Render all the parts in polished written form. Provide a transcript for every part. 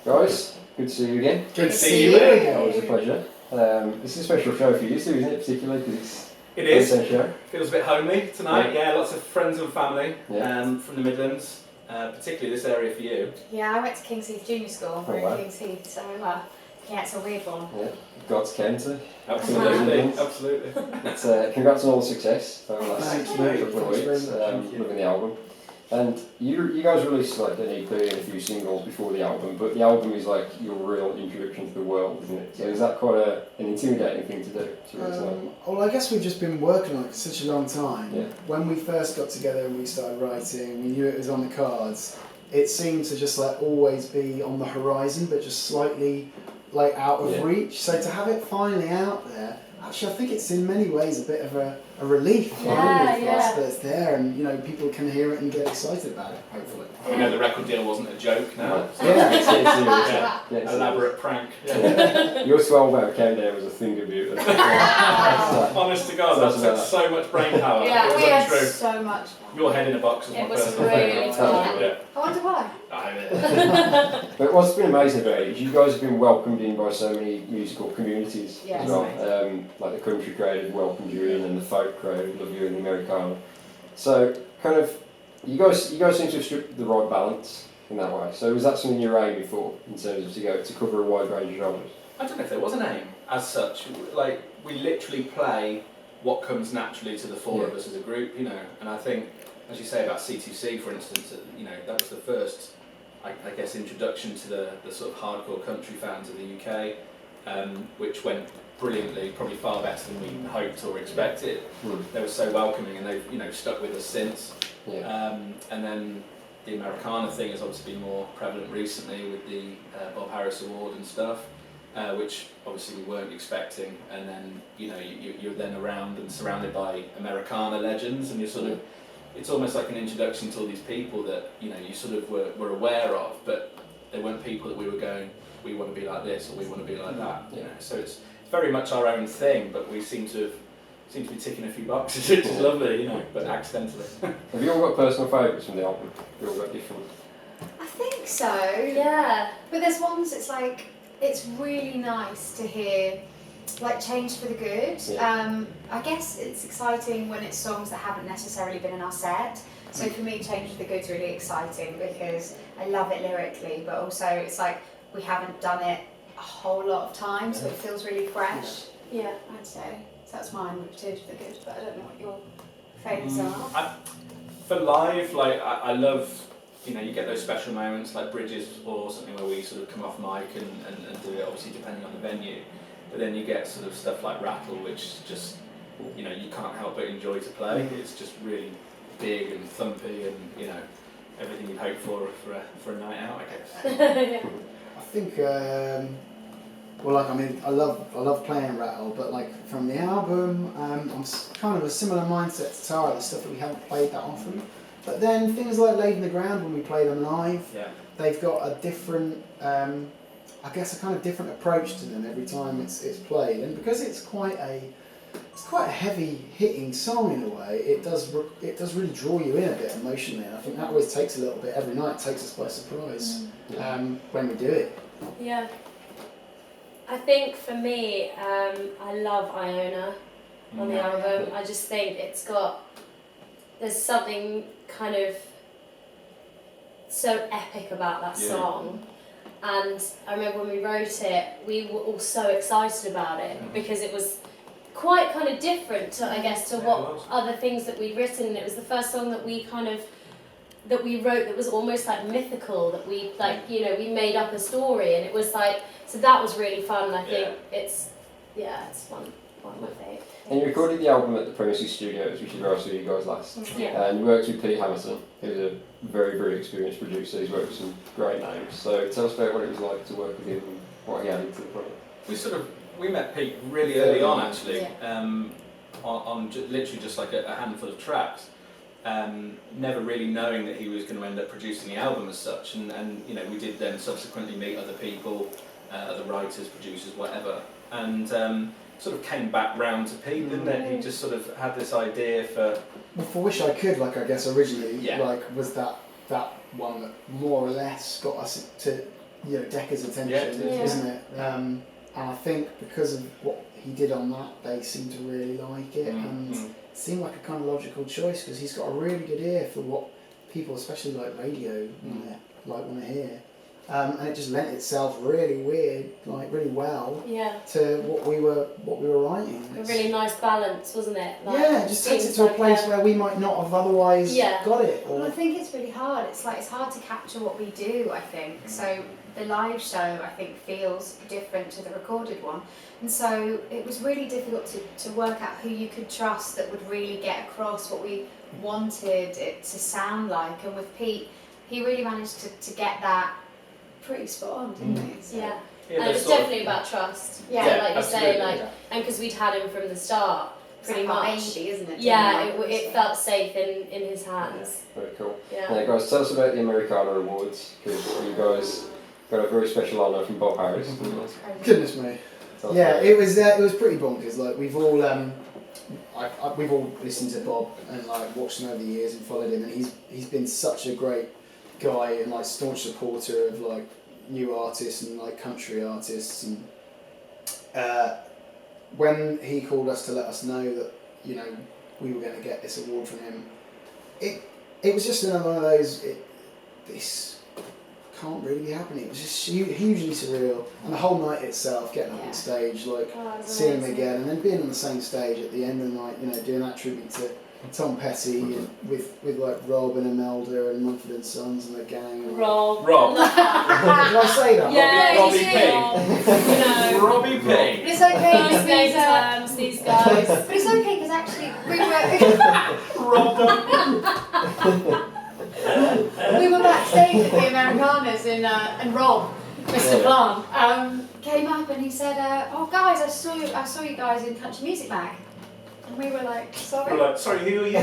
Guys, good to see you again. Good to see you again. Always a pleasure. This is a special show for you too, isn't it? Particularly because it is. Show. Feels a bit homely tonight. Yeah, lots of friends and family from the Midlands, particularly this area for you. Yeah, I went to King's Heath Junior School. Oh, wow. King's Heath, so yeah, it's a weird one. Yeah, God's county. Absolutely. It's, congrats on all the success over the last Thanks, couple of weeks. Loving the album. And you guys released like an EP and a few singles before the album, but the album is like your real introduction to the world, isn't it? So is that quite an intimidating thing to do? Well, I guess we've just been working on it for such a long time. Yeah. When we first got together and we started writing, we knew it was on the cards. It seemed to just like always be on the horizon, but just slightly like out of reach. So to have it finally out there, actually I think it's in many ways a bit of a relief for us that it's there, and people can hear it and get excited about it, hopefully. You know the record deal wasn't a joke now. Yeah. Elaborate prank. Your 12-hour countdown was a thing of beauty. Honest to God, that took so much brain power. Yeah, we had true. so much. Your head in a box was my personal really favourite. I wonder why. But what's been amazing about it is you guys have been welcomed in by so many musical communities as well. Like the country crowd have welcomed you in, and the folk crowd love you in the Americana. So kind of, you guys seem to have struck the right balance in that way. So was that something you were aiming for in terms of to cover a wide range of genres? I don't know if there was an aim as such. Like, we literally play what comes naturally to the four of us as a group, and I think, as you say about C2C, for instance, that was the first, I guess, introduction to the sort of hardcore country fans of the UK, which went brilliantly, probably far better than we hoped or expected. They were so welcoming, and they've stuck with us since. And then the Americana thing has obviously been more prevalent recently with the Bob Harris Award and stuff, which obviously we weren't expecting. And then you're then around and surrounded by Americana legends, and you're sort of, it's almost like an introduction to all these people that you sort of were aware of, but they weren't people that we were going, we want to be like this or we want to be like that. So it's very much our own thing, but we seem to be ticking a few boxes, which is lovely, but accidentally. Have you all got personal favourites from the album? Have you all got different? I think so. Yeah. But there's ones it's really nice to hear change for the good. I guess it's exciting when it's songs that haven't necessarily been in our set. So for me, Change for the Good's really exciting because I love it lyrically, but also it's like we haven't done it a whole lot of time, so it feels really fresh. Yeah, I'd say. So that's mine with Change for the Good, but I don't know what your favourites are. For live, I love, you get those special moments like Bridges or something where we sort of come off mic and do it, obviously depending on the venue. But then you get sort of stuff like Rattle, which just, you can't help but enjoy to play. It's just really big and thumpy and, everything you'd hope for a night out, I guess. I think, I love playing Rattle, but from the album, I'm kind of a similar mindset to Tara, the stuff that we haven't played that often. But then things like Laid in the Ground, when we play them live, they've got a different, I guess a kind of different approach to them every time it's played, and because it's quite a heavy hitting song in a way, it does really draw you in a bit emotionally, and I think that always takes a little bit every night, takes us by surprise when we do it. Yeah. I think for me, I love Iona on the album. I just think there's something kind of so epic about that song. And I remember when we wrote it, we were all so excited about it because it was quite kind of different to, I guess, to what other things that we'd written. And it was the first song that we wrote that was almost like mythical, that we we made up a story, and it was so that was really fun. And I think it's one of my favourites. And you recorded the album at the Premises Studios, which is where I saw you guys last. And you worked with Pete Hamilton, who's a very, very experienced producer. He's worked with some great names. So tell us about what it was like to work with him and what he added to the project. We met Pete really early on, actually, on literally just like a handful of tracks. Never really knowing that he was going to end up producing the album as such, and we did then subsequently meet other people, other writers, producers, whatever, and sort of came back round to Pete, didn't it? He just sort of had this idea for Wish I Could, I guess originally, was that one that more or less got us to Decca's attention, isn't it? And I think because of what he did on that, they seem to really like it, and it seemed like a kind of logical choice because he's got a really good ear for what people, especially like radio, want to hear. And it just lent itself really really well to what we were writing. A really nice balance, wasn't it? It just takes it to a place where we might not have otherwise got it. Well, I think it's really hard. It's hard to capture what we do, I think. So the live show, I think, feels different to the recorded one. And so it was really difficult to work out who you could trust that would really get across what we wanted it to sound like. And with Pete, he really managed to get that pretty spot on, didn't he? So. Yeah, and it's definitely about trust. Yeah, like you say, and because we'd had him from the start, pretty much. Baby, isn't it? Yeah, it felt safe in his hands. Yeah, very cool. Yeah. Now, guys, tell us about the Americana Awards, because you guys got a very special honour from Bob Harris. Goodness me. It was pretty bonkers. Like we've all listened to Bob and watched him over the years and followed him, and he's been such a great guy and staunch supporter of new artists and country artists, and when he called us to let us know that we were going to get this award from him, it was just another one of those this can't really be happening. It was just hugely surreal, and the whole night itself, getting up on stage, seeing him again, and then being on the same stage at the end of the night, doing that tribute to Tom Petty and with Rob and Imelda and Mumford & Sons and the gang. Rob. Did I say that? Yeah, Robbie P. But it's okay. Nice name terms, these guys. But it's okay because actually we were backstage at the Americanas and Rob, Mr. Plant, came up and he said, "Oh guys, I saw you guys in Country Music Mag." And we were like, sorry? We're like, sorry, who are you?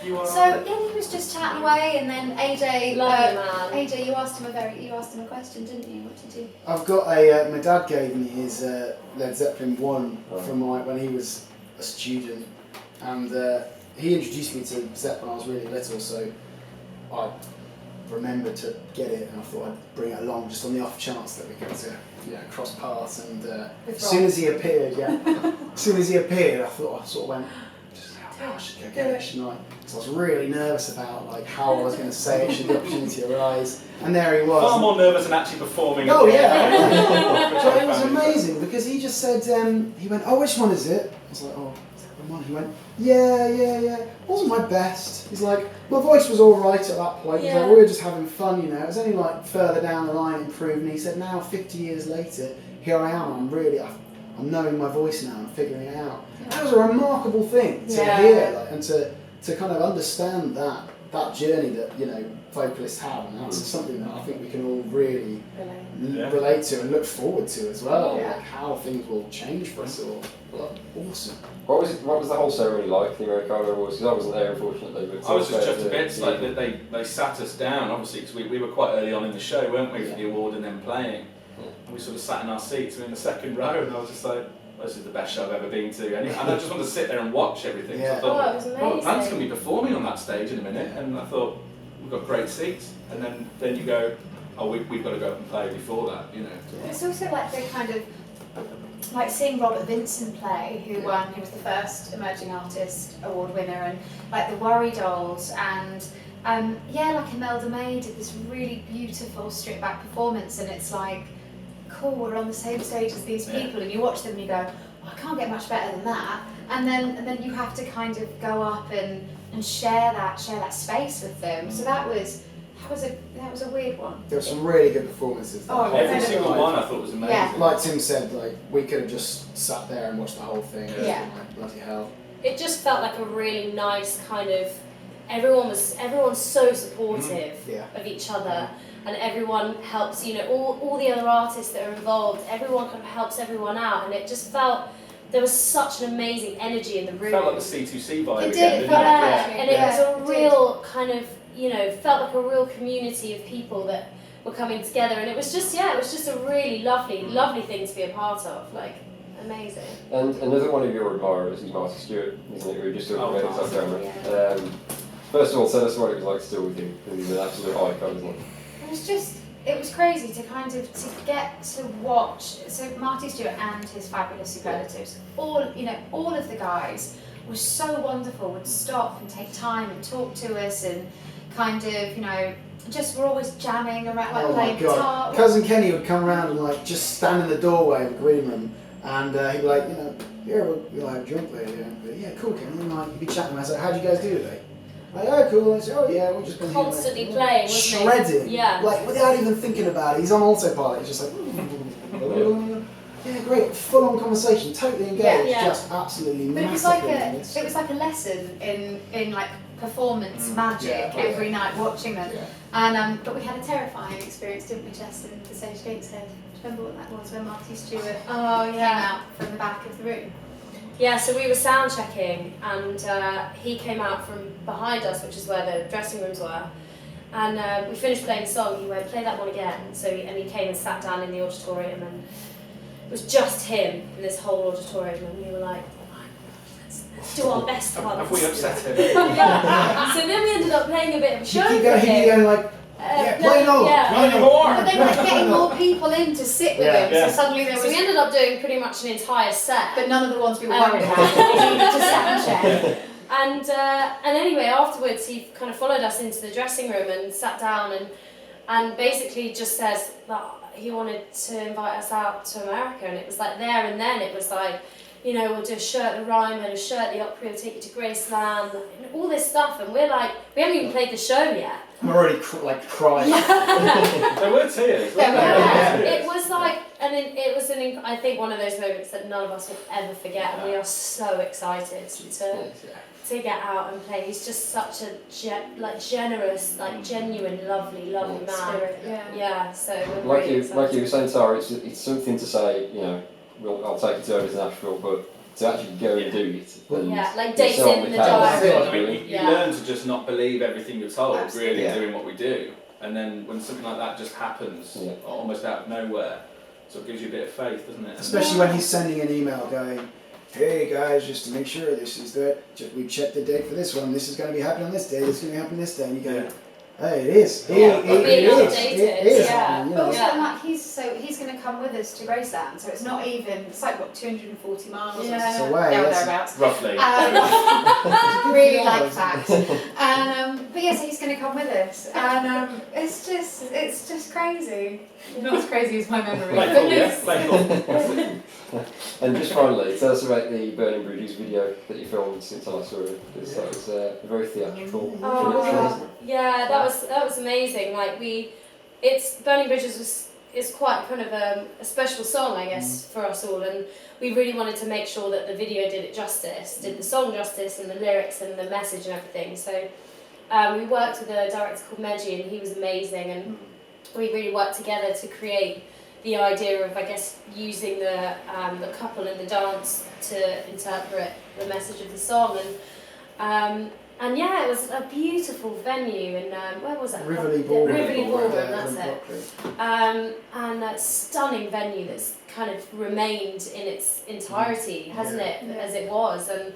He was just chatting away, and then AJ, AJ, you asked him a question, didn't you? What did you? I've got my dad gave me his Led Zeppelin 1 from when he was a student, and he introduced me to Zepp when I was really little, so I remembered to get it, and I thought I'd bring it along just on the off chance that we got to cross paths. And as soon as he appeared, I thought I sort of went, I should go get it, shouldn't I? Because I was really nervous about how I was going to say it should the opportunity arise, and there he was. Far more nervous than actually performing. Oh yeah, so it was amazing because he just said, he went, "Oh, which one is it?" I was like, "Oh, one." He went, yeah. Wasn't my best. He's like, my voice was all right at that point. He's like, we were just having fun, It was only further down the line improved. And he said, now 50 years later, here I am. I'm knowing my voice now. I'm figuring it out. Yeah. That was a remarkable thing to hear, and to kind of understand that journey that vocalists have, and that's something that I think we can all really relate to and look forward to as well. How things will change for us all. Awesome. What was the whole ceremony like, the Americana Awards? Because I wasn't there, unfortunately. But I was just chuffed to bits. They sat us down, obviously, because we were quite early on in the show, weren't we, for the award and then playing. And we sort of sat in our seats. We were in the second row, and I was just like, this is the best show I've ever been to. And I just wanted to sit there and watch everything. Yeah. So I thought, it was amazing. Plant's going to be performing on that stage in a minute. And I thought, we've got great seats. And then you go, we've got to go up and play before that, It's also the kind of, seeing Robert Vincent play, who won, he was the first Emerging Artist Award winner, and the Worry Dolls, and Imelda May did this really beautiful stripped back performance, and it's cool, we're on the same stage as these people, and you watch them and you go, I can't get much better than that, and then you have to kind of go up and share that space with them. So that was a weird one. There were some really good performances. Every single one I thought was amazing. Yeah. Like Tim said, we could have just sat there and watched the whole thing. Bloody hell. It just felt like a really nice kind of. Everyone's so supportive of each other, and everyone helps. All the other artists that are involved, everyone kind of helps everyone out, and it just felt. There was such an amazing energy in the room. It felt like the C2C vibe it again, did, didn't it? And it was a real kind of, felt like a real community of people that were coming together, and it was just a really lovely thing to be a part of, amazing. And another one of your admirers is Marty Stuart, isn't it? We were just talking about his off camera. First of all, tell us what it was like still with him, because he's an absolute icon, isn't he? It was just it was crazy to kind of to get to watch. So Marty Stuart and his fabulous superlatives, all of the guys were so wonderful. Would stop and take time and talk to us and kind of just were always jamming around, like playing guitar. Cousin Kenny would come around and like just stand in the doorway of the green room, and he'd be like, yeah, we'll have a drink later. Yeah, cool, Kenny. And like he'd be chatting. I was like, how'd you guys do today? Like, oh, cool. I said, oh yeah, we've just been constantly here, playing, wasn't shredding, yeah, like without even thinking about it. He's on autopilot. He's just like, yeah, great, full on conversation, totally engaged, just absolutely. But it was like a lesson in like performance magic every night watching them. Yeah. And but we had a terrifying experience, didn't we, Jess, in the Sage Gateshead? Do you remember what that was, when Marty Stuart came out from the back of the room? Yeah, so we were sound checking, and he came out from behind us, which is where the dressing rooms were. And we finished playing the song. He went, "Play that one again." So he came and sat down in the auditorium, and it was just him in this whole auditorium, and we were like, let's do our best ones. Have we upset him? Yeah. So then we ended up playing a bit of a show for him. He'd go like, play more. But they were like getting more people in to sit with him, so suddenly there was... So we ended up doing pretty much an entire set. But none of the ones we were worried about. Just sound check. And anyway, afterwards he kind of followed us into the dressing room and sat down and basically just says that he wanted to invite us out to America, and it was like there and then it was like, we'll do a shirt the rhyme and a shirt the Opry, we'll take you to Graceland, and all this stuff, and we're like, we haven't even played the show yet. I'm already crying. There were tears. It was like, and it was I think one of those moments that none of us will ever forget, and we are so excited to get out and play. He's just such a generous, genuine, lovely man. Spirit, yeah. So we're like really excited. you were saying, Tara, it's something to say. I'll take it over to Nashville, but to actually go and do it. And dates in the diary. You learn to just not believe everything you're told. Absolutely. Really doing what we do, and then when something like that just happens, almost out of nowhere, so it gives you a bit of faith, doesn't it? Especially when he's sending an email going, "Hey guys, just to make sure we checked the date for this one. This is going to be happening on this day. This is going to be happening this day." And you go, "Hey, it is. It is." Yeah. But also, he's going to come with us to Graceland, so it's not even. It's like 240 miles or so away. Thereabouts. Roughly. Really like that. And but so he's going to come with us, and it's just crazy. Not as crazy as my memory. Playful. And just finally, tell us about the Burning Bridges video that you filmed since I last saw it. Because that was very theatrical. Yeah, that was amazing. Burning Bridges is quite kind of a special song, I guess, for us all, and we really wanted to make sure that the video did the song justice, and the lyrics and the message and everything. So we worked with a director called Meji, and he was amazing, and we really worked together to create the idea of, I guess, using the couple in the dance to interpret the message of the song, and it was a beautiful venue in where was that? Rivoli Ballroom. Rivoli Ballroom, that's it. And a stunning venue that's kind of remained in its entirety, hasn't it, as it was, and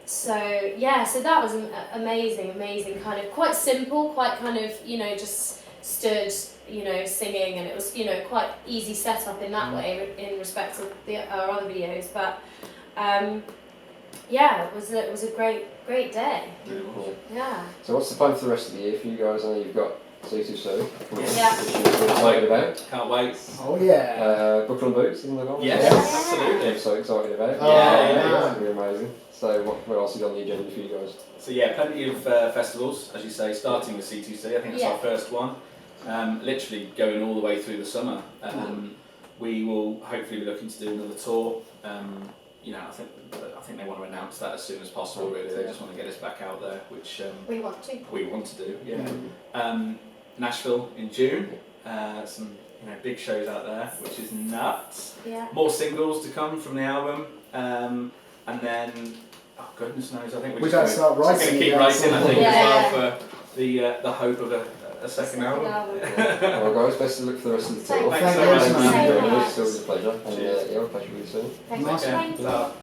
so that was amazing, kind of quite simple, quite kind of just stood, singing, and it was quite easy setup in that way in respect to our other videos, but it was a great day. Yeah. So what's the plan for the rest of the year for you guys? I know you've got C2C. Yeah. Which you're excited about. Can't wait. Oh yeah. Buckle and Boots, isn't that on? Yes, absolutely. I'm so excited about it. Yeah. It's going to be amazing. So what else is on the agenda for you guys? So plenty of festivals, as you say, starting with C2C. I think that's our first one. Literally going all the way through the summer. We will hopefully be looking to do another tour. I think they want to announce that as soon as possible. Really, they just want to get us back out there, which we want to do. Yeah. Nashville in June. Some big shows out there, which is nuts. Yeah. More singles to come from the album, and then goodness knows, I think we're going to keep writing. I think as well for the hope of a second album. Well guys, best of luck for the rest of the tour. Thanks so much. It was a pleasure, and we'll catch you soon. Thanks.